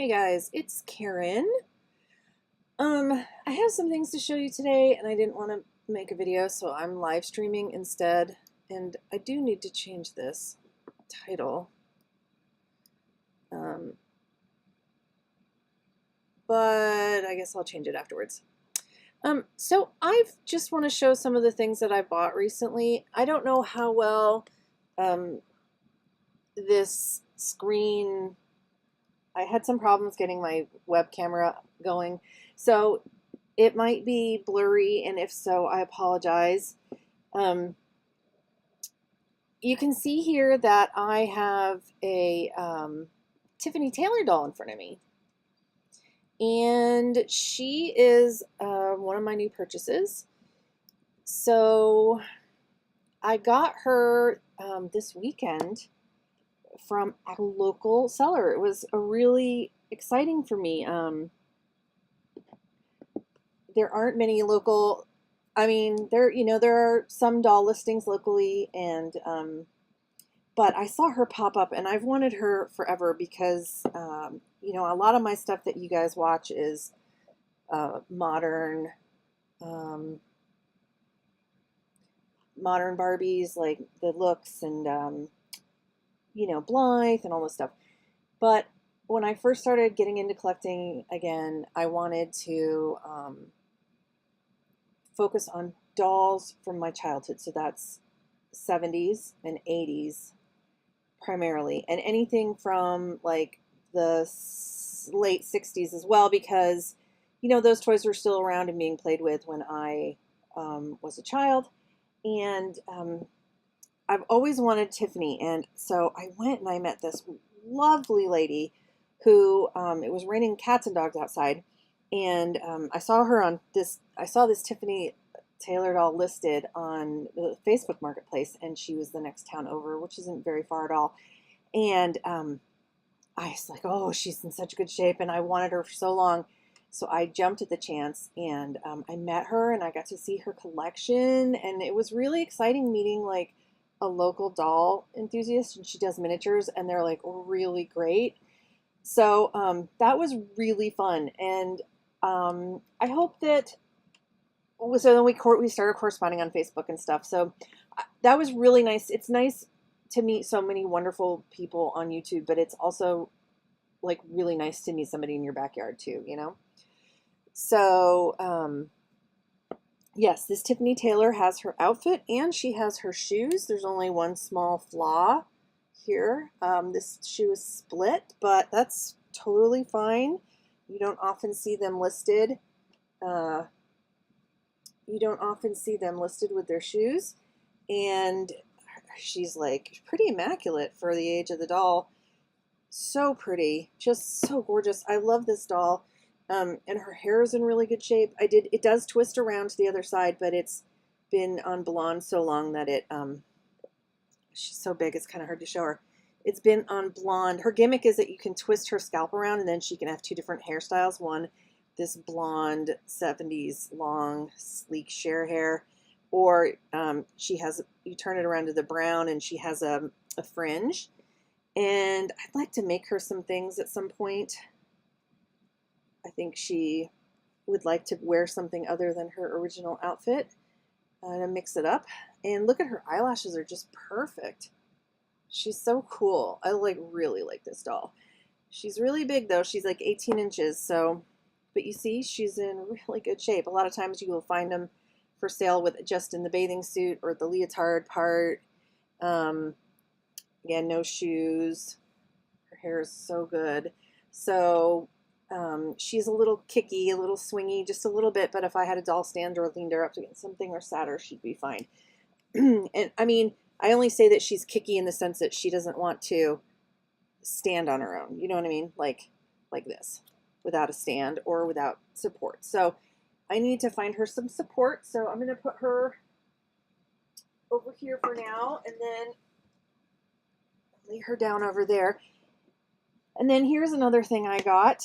Hey guys, it's Karen. I have some things to show you today and I didn't want to make a video, so I'm live streaming instead. And I do need to change this title. But I guess I'll change it afterwards. So I just want to show some of the things that I bought recently. I don't know how well this screen, I had some problems getting my web camera going, so it might be blurry, and if so, I apologize. You can see here that I have a Tiffany Taylor doll in front of me, and she is one of my new purchases. So I got her this weekend from a local seller. It was a really exciting for me. There aren't many local, I mean, there are some doll listings locally, and but I saw her pop up and I've wanted her forever because a lot of my stuff that you guys watch is modern modern Barbies, like the looks and Blythe and all this stuff. But when I first started getting into collecting again, I wanted to focus on dolls from my childhood. So that's 70s and 80s primarily, and anything from like the late 60s as well, because those toys were still around and being played with when I was a child. And I've always wanted Tiffany, and so I went and I met this lovely lady who it was raining cats and dogs outside, and I saw this Tiffany Taylor doll listed on the Facebook Marketplace, and she was the next town over, which isn't very far at all. And I was like, oh, she's in such good shape, and I wanted her for so long. So I jumped at the chance, and I met her, and I got to see her collection, and it was really exciting meeting like a local doll enthusiast, and she does miniatures, and they're like really great. So that was really fun, and I hope that. So then we started corresponding on Facebook and stuff. So that was really nice. It's nice to meet so many wonderful people on YouTube, but it's also like really nice to meet somebody in your backyard too, So yes, this Tiffany Taylor has her outfit and she has her shoes. There's only one small flaw here. This shoe is split, but that's totally fine. You don't often see them listed. With their shoes, and she's like pretty immaculate for the age of the doll. So pretty, just so gorgeous. I love this doll. And her hair is in really good shape. It does twist around to the other side, but it's been on blonde so long that she's so big it's kind of hard to show her. It's been on blonde. Her gimmick is that you can twist her scalp around and then she can have two different hairstyles. One, this blonde 70s long sleek sheer hair, or you turn it around to the brown and she has a fringe. And I'd like to make her some things at some point. I think she would like to wear something other than her original outfit to mix it up. And look at her eyelashes, are just perfect. She's so cool. I really like this doll. She's really big though. She's like 18 inches, so but you see, she's in really good shape. A lot of times you will find them for sale with just in the bathing suit or the leotard part. Again, no shoes. Her hair is so good. So she's a little kicky, a little swingy, just a little bit. But if I had a doll stand or leaned her up against something or sat her, she'd be fine. And I mean, I only say that she's kicky in the sense that she doesn't want to stand on her own. You know what I mean? Like this, without a stand or without support. So I need to find her some support. So I'm going to put her over here for now and then lay her down over there. And then here's another thing I got.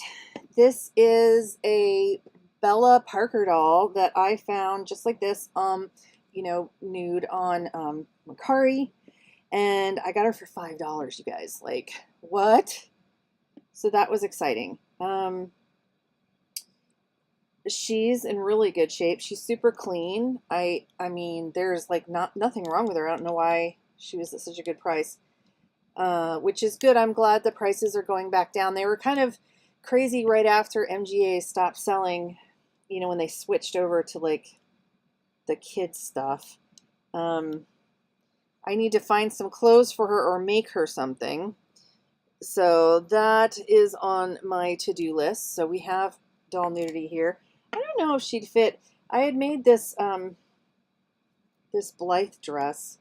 This is a Bella Parker doll that I found just like this, nude on Mercari. And I got her for $5, you guys. Like, what? So that was exciting. Um, she's in really good shape. She's super clean. I mean, there's like nothing wrong with her. I don't know why she was at such a good price. Which is good. I'm glad the prices are going back down. They were kind of crazy right after MGA stopped selling, you know, when they switched over to like the kids stuff. I need to find some clothes for her or make her something. So that is on my to-do list. So we have doll nudity here. I don't know if she'd fit. I had made this this Blythe dress.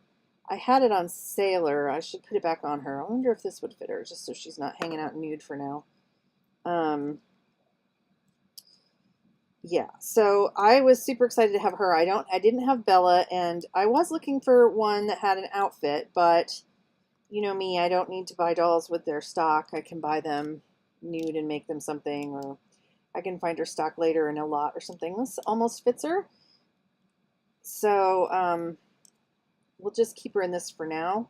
I had it on Sailor. I should put it back on her. I wonder if this would fit her, just so she's not hanging out nude for now. Yeah, so I was super excited to have her. I didn't have Bella, and I was looking for one that had an outfit, but you know me, I don't need to buy dolls with their stock. I can buy them nude and make them something, or I can find her stock later in a lot or something. This almost fits her. So, we'll just keep her in this for now.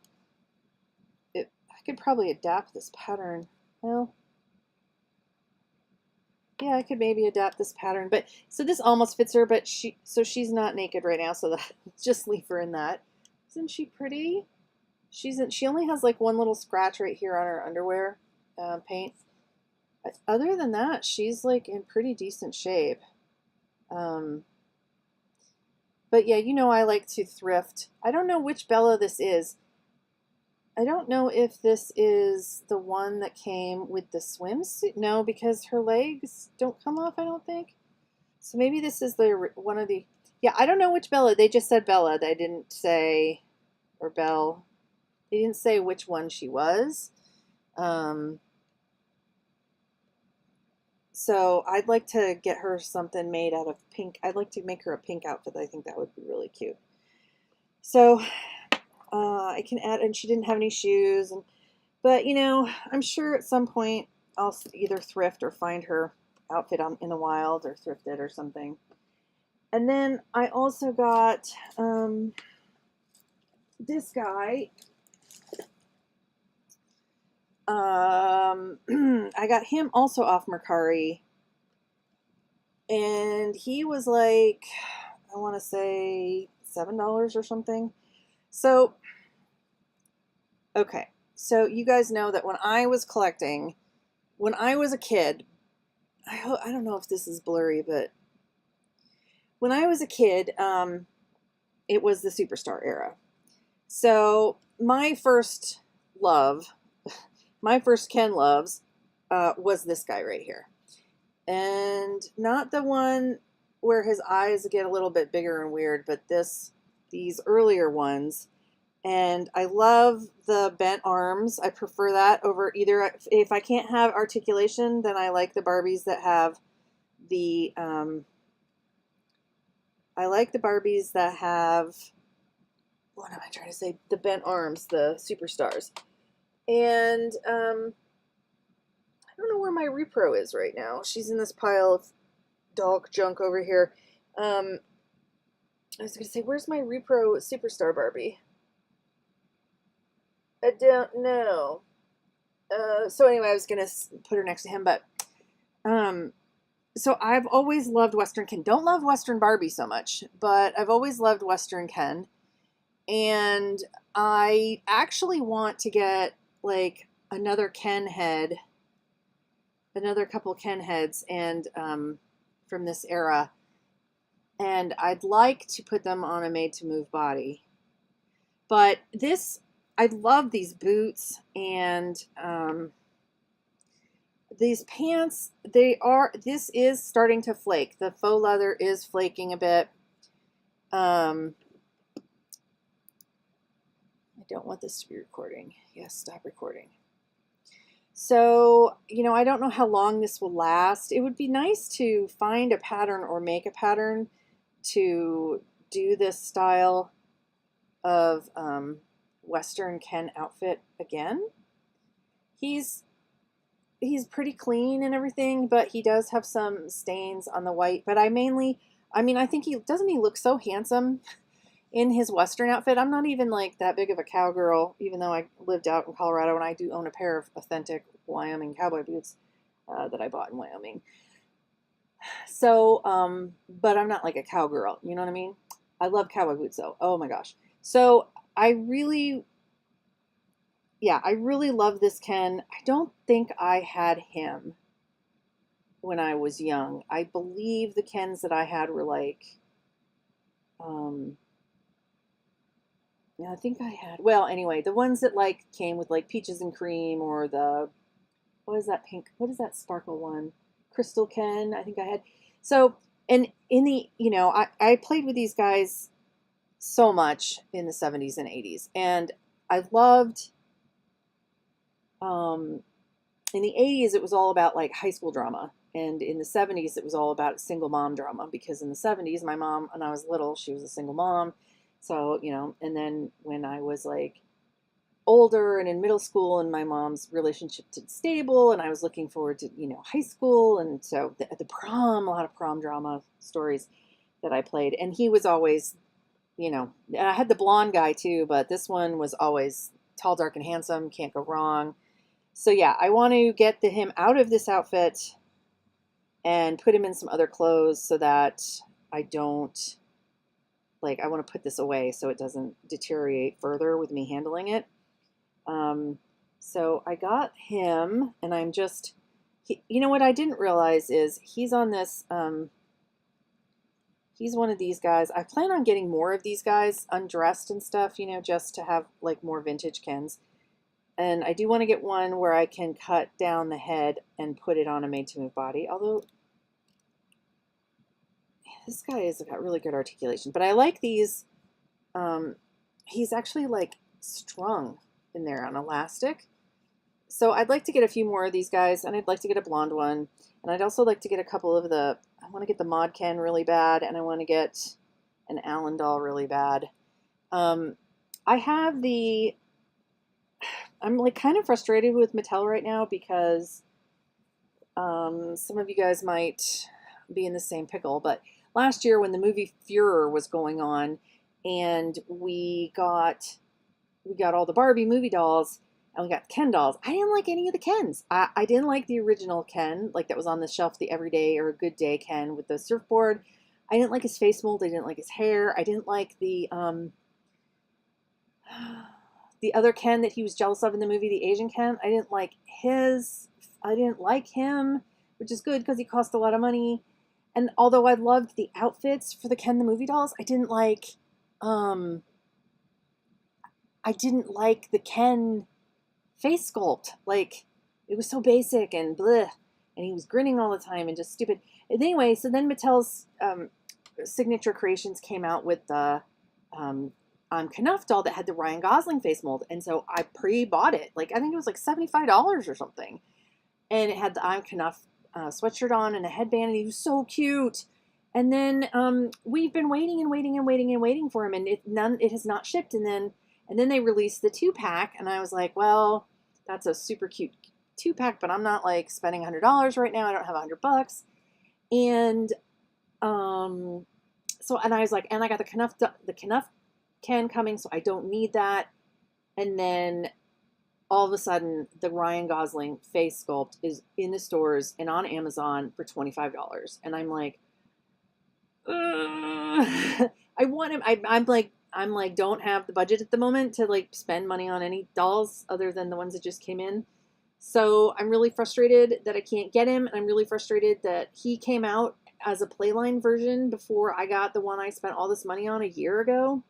I could probably adapt this pattern. Well, yeah, I could maybe adapt this pattern, but so this almost fits her, but she's not naked right now, so that, just leave her in that. Isn't she pretty? She only has like one little scratch right here on her underwear paint. Other than that, she's like in pretty decent shape. But yeah, you know I like to thrift. I don't know which Bella this is. I don't know if this is the one that came with the swimsuit. No, because her legs don't come off, I don't think. So maybe this is the one of the... Yeah, I don't know which Bella. They just said Bella. They didn't say... Or Belle. They didn't say which one she was. So I'd like to get her something made out of pink. I'd like to make her a pink outfit. I think that would be really cute. So I can add, and she didn't have any shoes, but you know, I'm sure at some point I'll either thrift or find her outfit in the wild or thrift it or something. And then I also got this guy. I got him also off Mercari, and he was like, I want to say $7 or something. So, okay. So you guys know that when I was collecting, when I was a kid, I don't know if this is blurry, but when I was a kid, it was the Superstar era. So my first love, my first Ken loves, was this guy right here. And not the one where his eyes get a little bit bigger and weird, but these earlier ones. And I love the bent arms. I prefer that over either. If I can't have articulation, then I like the Barbies that have the, I like the Barbies that have, what am I trying to say? The bent arms, the Superstars. And, I don't know where my repro is right now. She's in this pile of dog junk over here. I was going to say, where's my repro Superstar Barbie? I don't know. So anyway, I was going to put her next to him, but so I've always loved Western Ken. Don't love Western Barbie so much, but I've always loved Western Ken. And I actually want to get like another Ken head, another couple Ken heads, and from this era. And I'd like to put them on a made-to-move body. But this, I love these boots and these pants. This is starting to flake. The faux leather is flaking a bit. I don't want this to be recording. Yes, stop recording. So, you know, I don't know how long this will last. It would be nice to find a pattern or make a pattern to do this style of Western Ken outfit again. He's pretty clean and everything, but he does have some stains on the white. But I mean, I think doesn't he look so handsome in his Western outfit? I'm not even like that big of a cowgirl, even though I lived out in Colorado and I do own a pair of authentic Wyoming cowboy boots. that I bought in Wyoming. So, but I'm not like a cowgirl, you know what I mean? I love cowboy boots though. Oh my gosh. So I really, yeah, I really love this Ken. I don't think I had him when I was young. I believe the Kens that I had were like, um, yeah, I think I had, well, anyway, the ones that like came with like peaches and cream or the, what is that pink, what is that sparkle one? Crystal Ken, I think I had. So, and in the, you know, I played with these guys so much in the 70s and 80s. And I loved, in the 80s, it was all about like high school drama. And in the 70s, it was all about single mom drama because in the 70s, my mom, when I was little, she was a single mom. So, you know, and then when I was like older and in middle school and my mom's relationship did stable and I was looking forward to, you know, high school. And so the prom, a lot of prom drama stories that I played. And he was always, you know, I had the blonde guy too, but this one was always tall, dark, and handsome. Can't go wrong. So yeah, I want to get him out of this outfit and put him in some other clothes so that I don't, like, I want to put this away so it doesn't deteriorate further with me handling it. So I got him, and I'm just, you know what I didn't realize is he's on this, he's one of these guys. I plan on getting more of these guys undressed and stuff, you know, just to have like more vintage Kens. And I do want to get one where I can cut down the head and put it on a made-to-move body. Although this guy has got really good articulation. But I like these. He's actually like strung in there on elastic. So I'd like to get a few more of these guys, and I'd like to get a blonde one. And I'd also like to get a couple of the, I want to get the Mod Ken really bad, and I want to get an Allen doll really bad. I have the, I'm like kind of frustrated with Mattel right now because some of you guys might be in the same pickle, but last year when the movie Furor was going on and we got all the Barbie movie dolls and we got Ken dolls, I didn't like any of the Kens. I didn't like the original Ken, like that was on the shelf, the Everyday or a Good Day Ken with the surfboard. I didn't like his face mold. I didn't like his hair. I didn't like the other Ken that he was jealous of in the movie, the Asian Ken. I didn't like him, which is good because he cost a lot of money. And although I loved the outfits for the Ken the movie dolls, I didn't like the Ken face sculpt. Like, it was so basic and bleh, and he was grinning all the time and just stupid. And anyway, so then Mattel's Signature Creations came out with the Knuff doll that had the Ryan Gosling face mold, and so I pre-bought it. Like, I think it was like $75 or something, and it had the Knuff sweatshirt on and a headband, and he was so cute. And then we've been waiting and waiting and waiting and waiting for him, and it has not shipped. And then they released the 2-pack, and I was like, well, that's a super cute 2-pack, but I'm not like spending $100 right now. I don't have $100. And so, and I was like, and I got the Knuff Ken coming, so I don't need that. And then all of a sudden, the Ryan Gosling face sculpt is in the stores and on Amazon for $25. And I'm like, I want him. I'm like, don't have the budget at the moment to like spend money on any dolls other than the ones that just came in. So I'm really frustrated that I can't get him. And I'm really frustrated that he came out as a Playline version before I got the one I spent all this money on a year ago.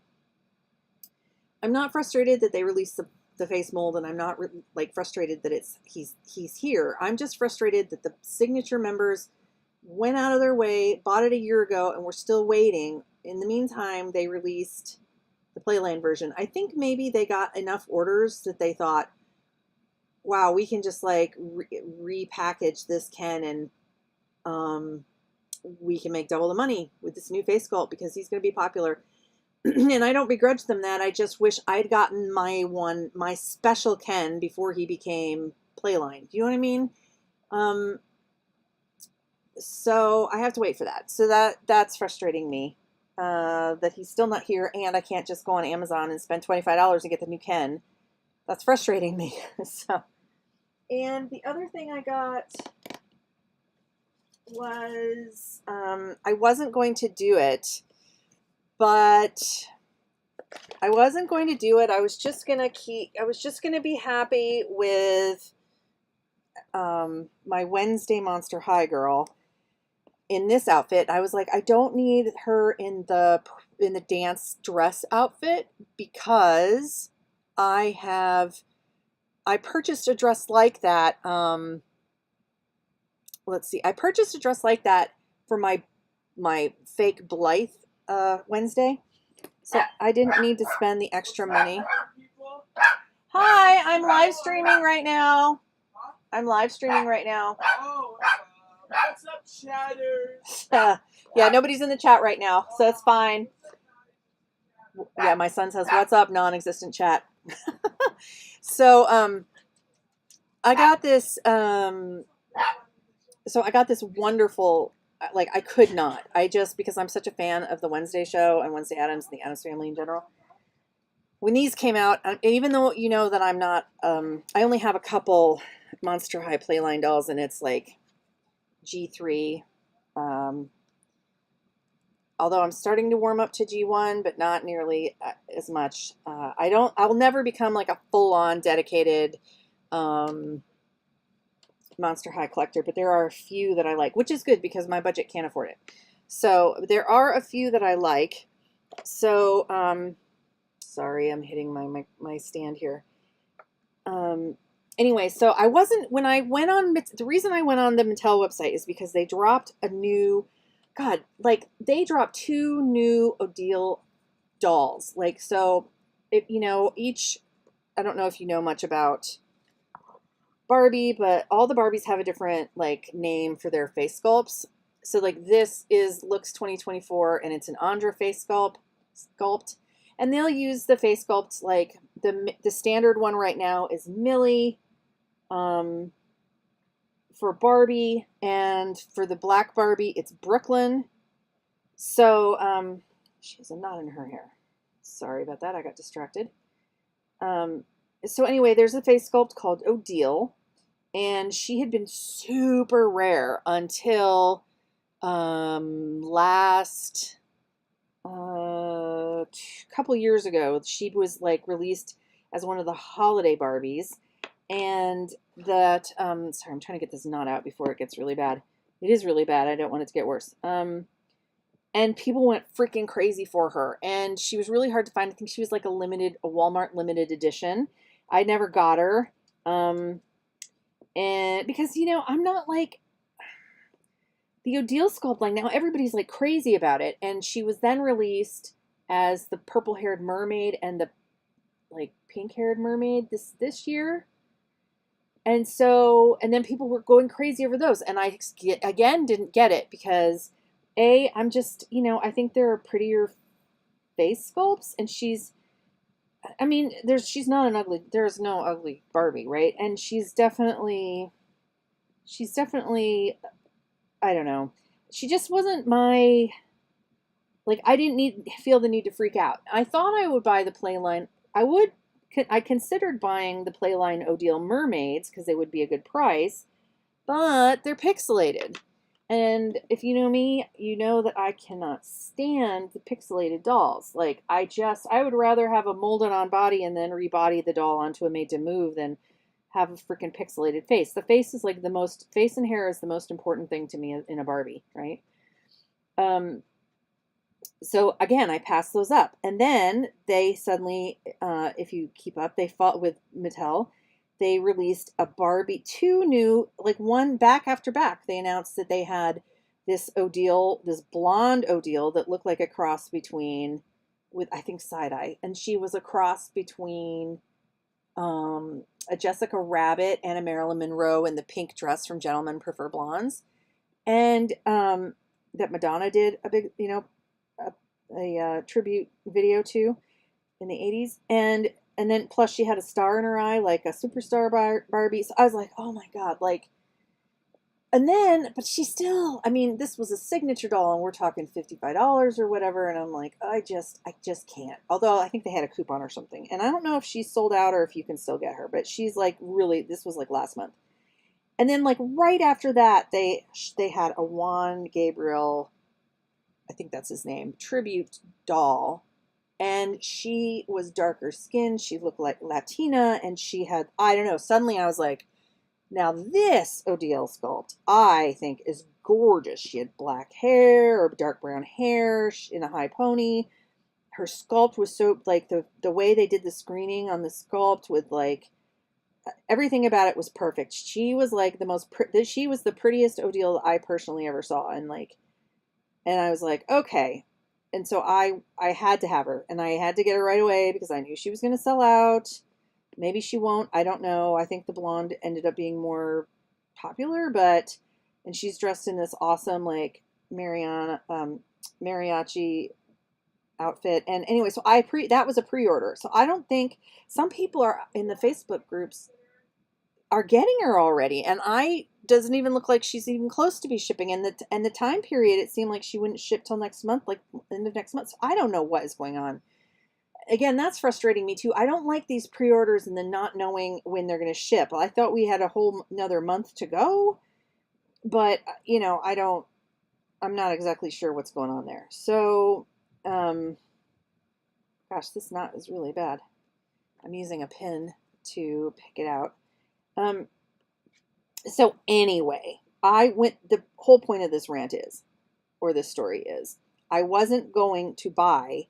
I'm not frustrated that they released the face mold, and I'm not like frustrated that he's here. I'm just frustrated that the Signature members went out of their way, bought it a year ago, and we're still waiting. In the meantime, they released the Playland version. I think maybe they got enough orders that they thought, wow, we can just like repackage this Ken and we can make double the money with this new face sculpt because he's going to be popular. And I don't begrudge them that. I just wish I'd gotten my special Ken before he became Playline. Do you know what I mean? So I have to wait for that. So that's frustrating me, that he's still not here, and I can't just go on Amazon and spend $25 to get the new Ken. That's frustrating me. So, and the other thing I got was, I wasn't going to do it, but I wasn't going to do it. I was just going to be happy with my Wednesday Monster High girl in this outfit. I was like, I don't need her in the dance dress outfit because I purchased a dress like that. Let's see. I purchased a dress like that for my fake Blythe Wednesday. So I didn't need to spend the extra money. Hi, I'm live streaming right now. I'm live streaming right now. What's up, chatters? Yeah, nobody's in the chat right now, so it's fine. Yeah, my son says, "What's up, non-existent chat?" So, I got this. So I got this wonderful. Like I could not. I just because I'm such a fan of the Wednesday show and Wednesday Addams and the Addams Family in general. When these came out, even though you know that I'm not, I only have a couple Monster High Playline dolls, and it's like G3. Although I'm starting to warm up to G1, but not nearly as much. I'll never become like a full-on dedicated Monster High collector, but there are a few that I like, which is good because my budget can't afford it. So there are a few that I like. So, sorry, I'm hitting my stand here. Anyway, so I wasn't, when I went on, the reason I went on the Mattel website is because they dropped a new, God, like they dropped 2 new Odile dolls. Like, so, you know, I don't know if you know much about Barbie, but all the Barbies have a different like name for their face sculpts. So like this is Looks 2024 and it's an Andra face sculpt. And they'll use the face sculpts like the standard one right now is Millie for Barbie, and for the black Barbie it's Brooklyn. So she has a knot in her hair. Sorry about that, I got distracted. So anyway, there's a face sculpt called Odile, and she had been super rare until last couple years ago. She was like released as one of the holiday Barbies, and that sorry, I'm trying to get this knot out before it gets really bad. It is really bad. I don't want it to get worse. And people went freaking crazy for her, and she was really hard to find. I think she was like a Walmart limited edition. I never got her. And because, you know, I'm not like the Odile sculpt, like now everybody's like crazy about it. And she was then released as the purple haired mermaid and the like pink haired mermaid this year. And so, and then people were going crazy over those. And I, again, didn't get it because I'm just, you know, I think there are prettier face sculpts, and I mean, there's no ugly Barbie, right? And she's definitely, I don't know. She just wasn't my, like, I didn't feel the need to freak out. I thought I would buy the Playline. I considered buying the Playline Odile Mermaids because they would be a good price, but they're pixelated. And if you know me, you know that I cannot stand the pixelated dolls. Like, I would rather have a molded on body and then rebody the doll onto a made to move than have a freaking pixelated face. The face is like face and hair is the most important thing to me in a Barbie, right? So again, I passed those up. And then they suddenly, if you keep up, they fought with Mattel. They released a Barbie, 2 new, like one back after back. They announced that they had this Odile, this blonde Odile that looked like a cross between, with I think side-eye, and she was a cross between a Jessica Rabbit and a Marilyn Monroe in the pink dress from Gentlemen Prefer Blondes. And that Madonna did a big, you know, a tribute video to in the 80s. And then plus she had a star in her eye, like a superstar Barbie. So I was like, oh my God, like, and then, but she still, I mean, this was a signature doll and we're talking $55 or whatever. And I'm like, I just can't. Although I think they had a coupon or something. And I don't know if she's sold out or if you can still get her, but she's like really, this was like last month. And then like right after that, they had a Juan Gabriel, I think that's his name, tribute doll. And she was darker skinned. She looked like Latina, and she had, I don't know, suddenly I was like, now this ODL sculpt I think is gorgeous. She had black hair or dark brown hair in a high pony. Her sculpt was so like the way they did the screening on the sculpt with like everything about it was perfect. She was like she was the prettiest ODL I personally ever saw, and like, and I was like, okay. And so I had to have her, and I had to get her right away because I knew she was going to sell out. Maybe she won't. I don't know. I think the blonde ended up being more popular, but and she's dressed in this awesome like mariachi outfit. And anyway, so that was a pre-order. So I don't think some people are in the Facebook groups are getting her already, and I doesn't even look like she's even close to be shipping. And the time period, it seemed like she wouldn't ship till next month, like end of next month. So I don't know what is going on. Again, that's frustrating me too. I don't like these pre-orders and then not knowing when they're going to ship. I thought we had a whole another month to go, but you know, I'm not exactly sure what's going on there. So, gosh, this knot is really bad. I'm using a pin to pick it out. So anyway, the whole point of this rant is, or this story is, I wasn't going to buy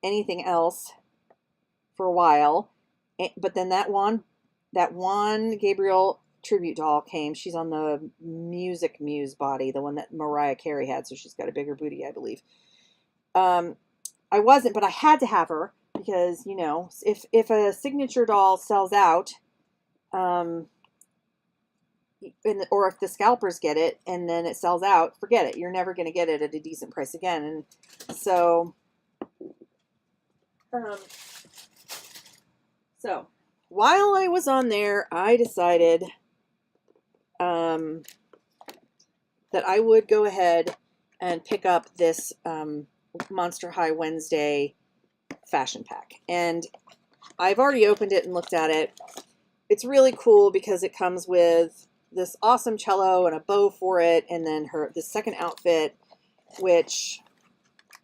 anything else for a while, but then that Juan Gabriel tribute doll came. She's on the Music Muse body, the one that Mariah Carey had, so she's got a bigger booty, I believe. I wasn't, but I had to have her because, you know, if a signature doll sells out, or if the scalpers get it and then it sells out, forget it. You're never going to get it at a decent price again. And so, while I was on there, I decided that I would go ahead and pick up this Monster High Wednesday fashion pack. And I've already opened it and looked at it. It's really cool because it comes with this awesome cello and a bow for it, and then the second outfit, which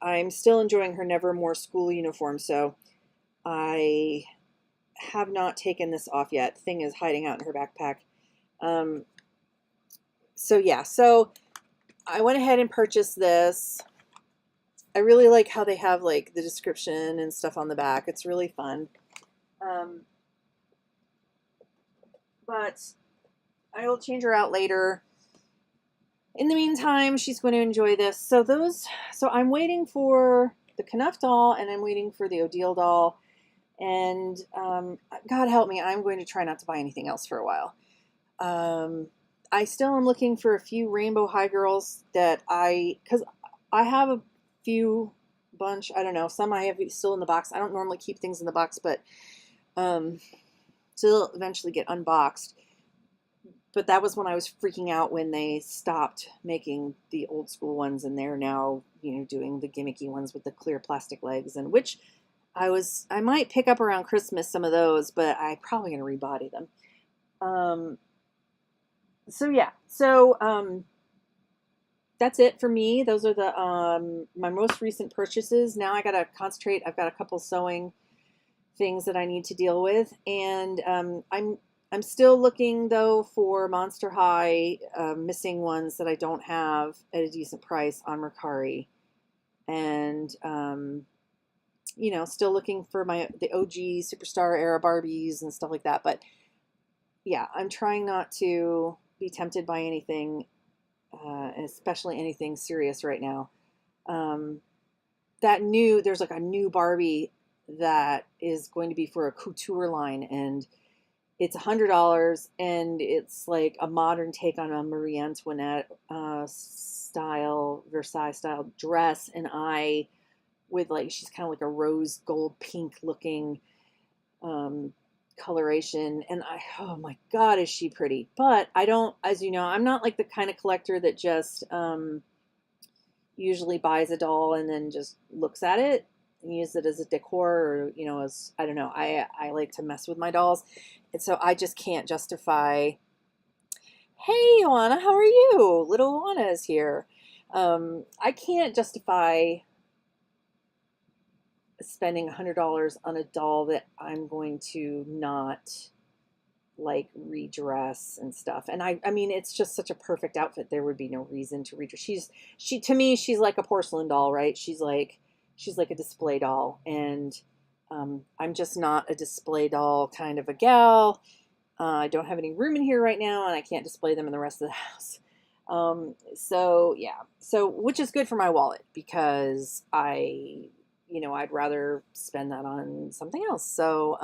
I'm still enjoying her Nevermore school uniform, so I have not taken this off yet. The thing is hiding out in her backpack. So yeah, so I went ahead and purchased this. I really like how they have like the description and stuff on the back. It's really fun. But I will change her out later. In the meantime, she's going to enjoy this. So I'm waiting for the Knuff doll, and I'm waiting for the Odile doll. And God help me, I'm going to try not to buy anything else for a while. I still am looking for a few Rainbow High Girls because I have a bunch, I don't know, some I have still in the box. I don't normally keep things in the box, but still eventually get unboxed. But that was when I was freaking out when they stopped making the old school ones, and they're now, you know, doing the gimmicky ones with the clear plastic legs, and which I might pick up around Christmas some of those, but I'm probably going to rebody them. So yeah, so that's it for me. Those are my most recent purchases. Now I got to concentrate. I've got a couple sewing things that I need to deal with, and I'm still looking though for Monster High missing ones that I don't have at a decent price on Mercari, and you know, still looking for the OG Superstar era Barbies and stuff like that. But yeah, I'm trying not to be tempted by anything, and especially anything serious right now. There's like a new Barbie that is going to be for a couture line, and it's $100, and it's like a modern take on a Marie Antoinette Versailles style dress, and she's kind of like a rose gold pink looking coloration, and oh my God, is she pretty. But I don't, as you know, I'm not like the kind of collector that just usually buys a doll and then just looks at it and use it as a decor, or, you know, as, I don't know, I like to mess with my dolls, and so I just can't justify Hey, Joanna, how are you? Little Joanna is here. I can't justify spending $100 on a doll that I'm going to not like redress and stuff. And I mean, it's just such a perfect outfit. There would be no reason to redress. She to me, she's like a porcelain doll, right? She's like a display doll, and I'm just not a display doll kind of a gal. I don't have any room in here right now, and I can't display them in the rest of the house. So yeah, so which is good for my wallet because I'd rather spend that on something else. So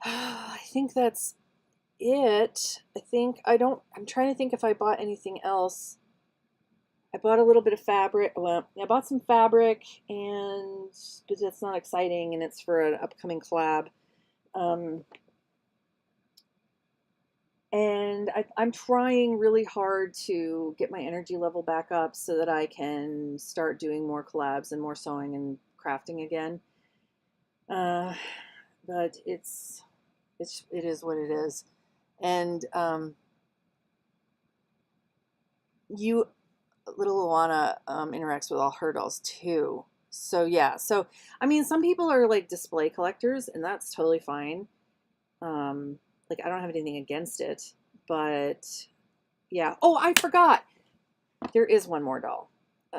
I think that's it. I'm trying to think if I bought anything else. I bought a little bit of fabric. Well, I bought some fabric, but that's not exciting, and it's for an upcoming collab. Um, and I'm trying really hard to get my energy level back up so that I can start doing more collabs and more sewing and crafting again. Uh, but it is what it is. And you little Luana interacts with all her dolls too. So yeah, so I mean, some people are like display collectors, and that's totally fine. Like I don't have anything against it, but yeah. Oh, I forgot. There is one more doll.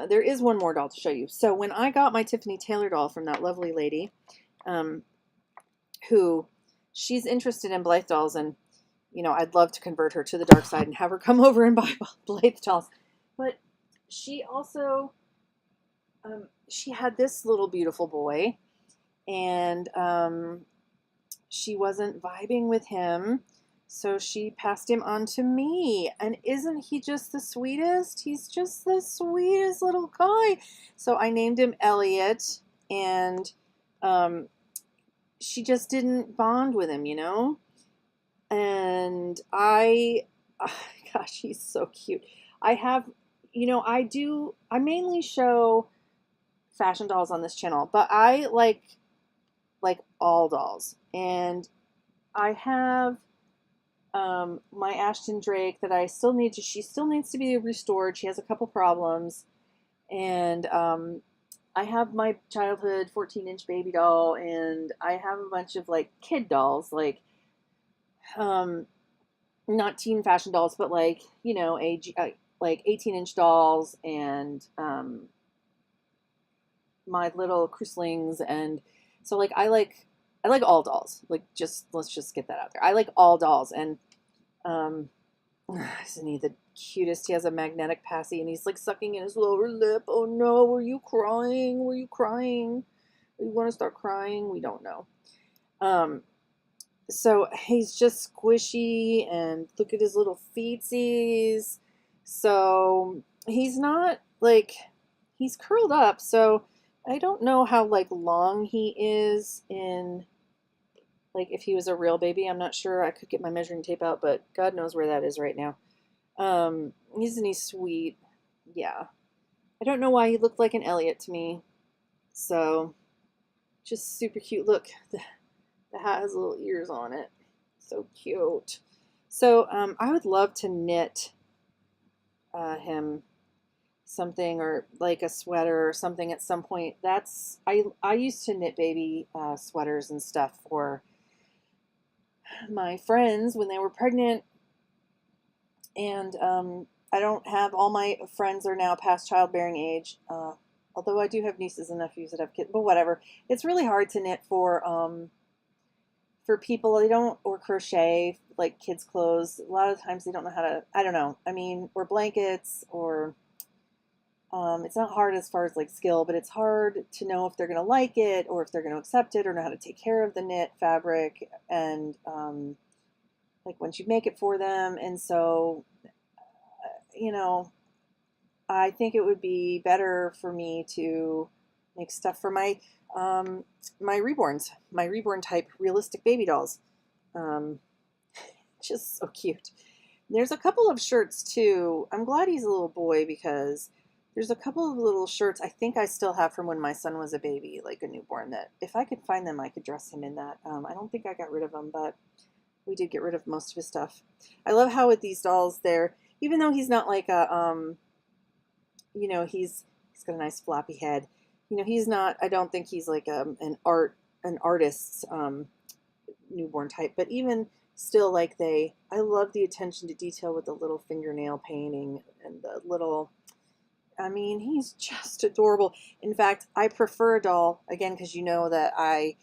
There is one more doll to show you. So when I got my Tiffany Taylor doll from that lovely lady, um, who she's interested in Blythe dolls, and I'd love to convert her to the dark side and have her come over and buy Blythe dolls. But she also she had this little beautiful boy, and she wasn't vibing with him, so she passed him on to me. And isn't he just the sweetest? He's just the sweetest little guy. So I named him Elliot, and she just didn't bond with him, And gosh, he's so cute. I have, I mainly show fashion dolls on this channel, but I like all dolls. And I have my Ashton Drake that she still needs to be restored. She has a couple problems. And I have my childhood 14-inch baby doll, and I have a bunch of like kid dolls, like not teen fashion dolls, but like, age like 18-inch dolls, and my little cruislings. And so like I like all dolls. Like, just let's just get that out there. I like all dolls. And isn't he the cutest? He has a magnetic passy, and he's like sucking in his lower lip. Oh no, were you crying? Were you crying? You want to start crying? We don't know. So he's just squishy, and look at his little feetsies. So he's not like, he's curled up. So I don't know how like long he is in, like if he was a real baby. I'm not sure. I could get my measuring tape out, but God knows where that is right now. Isn't he sweet? Yeah. I don't know why he looked like an Elliot to me. So just super cute. Look, the hat has little ears on it. So cute. So I would love to knit him something, or like a sweater or something at some point. I used to knit baby sweaters and stuff for my friends when they were pregnant. And I don't have, all my friends are now past childbearing age. Although I do have nieces and nephews that have kids, but whatever. It's really hard to knit for people. They don't, or crochet like kids' clothes. A lot of times they don't know how to. I don't know. I mean, or blankets, or it's not hard as far as like skill, but it's hard to know if they're going to like it, or if they're going to accept it, or know how to take care of the knit fabric, and like once you make it for them. And so, I think it would be better for me to make stuff for my reborns, my reborn type realistic baby dolls. Um, just so cute. There's a couple of shirts too. I'm glad he's a little boy, because there's a couple of little shirts I think I still have from when my son was a baby, like a newborn, that if I could find them, I could dress him in that. I don't think I got rid of them, but we did get rid of most of his stuff. I love how with these dolls, they're, even though he's not like a, you know, he's got a nice floppy head. You know, he's not, I don't think he's like an artist's newborn type, but even still, like I love the attention to detail with the little fingernail painting and the little, I mean, he's just adorable. In fact, I prefer a doll, again, because you know that I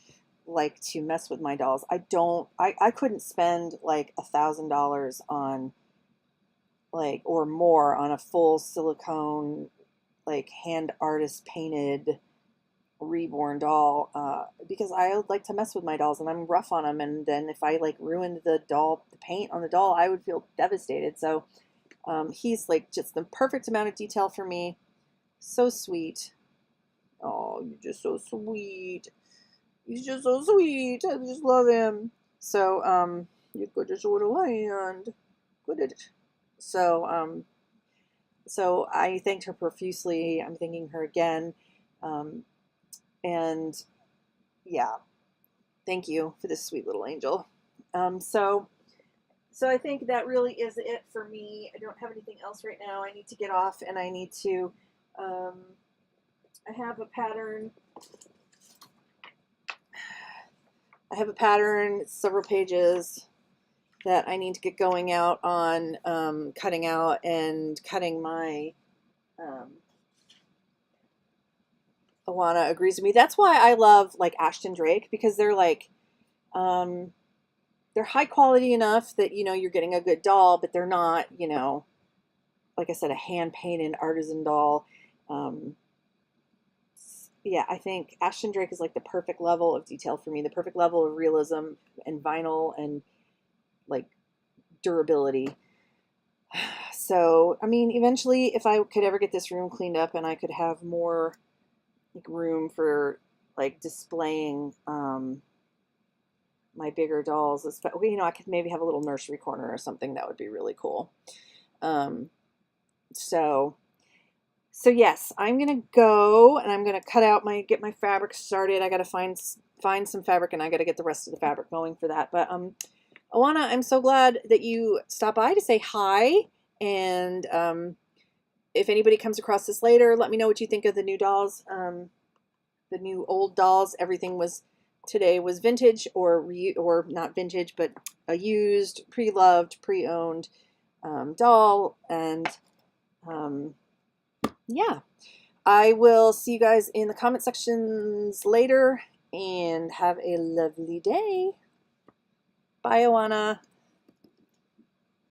like to mess with my dolls. I couldn't spend like $1,000 on like, or more on a full silicone, like hand artist painted reborn doll, because I like to mess with my dolls and I'm rough on them. And then if I like ruined the paint on the doll, I would feel devastated. So he's like just the perfect amount of detail for me. So sweet. Oh, you're just so sweet. He's just so sweet. I just love him. So, you got this little hand. Good. So, so I thanked her profusely. I'm thanking her again. And yeah, thank you for this sweet little angel. So I think that really is it for me. I don't have anything else right now. I need to get off and I need to, I have a pattern. Several pages that I need to get going out on, cutting out and cutting my, Alana agrees with me. That's why I love like Ashton Drake, because they're like, they're high quality enough that, you know, you're getting a good doll, but they're not, you know, like I said, a hand painted artisan doll. Yeah, I think Ashton Drake is like the perfect level of detail for me, the perfect level of realism and vinyl and like durability. So, I mean, eventually, if I could ever get this room cleaned up and I could have more like room for like displaying my bigger dolls, you know, I could maybe have a little nursery corner or something. That would be really cool. So yes, I'm gonna go and I'm gonna get my fabric started. I gotta find some fabric and I gotta get the rest of the fabric going for that. But Alana, I'm so glad that you stopped by to say hi. And if anybody comes across this later, let me know what you think of the new dolls, the new old dolls. Everything today was vintage or not vintage, but a used, pre-loved, pre-owned doll. And yeah, I will see you guys in the comment sections later and have a lovely day. Bye, Oana.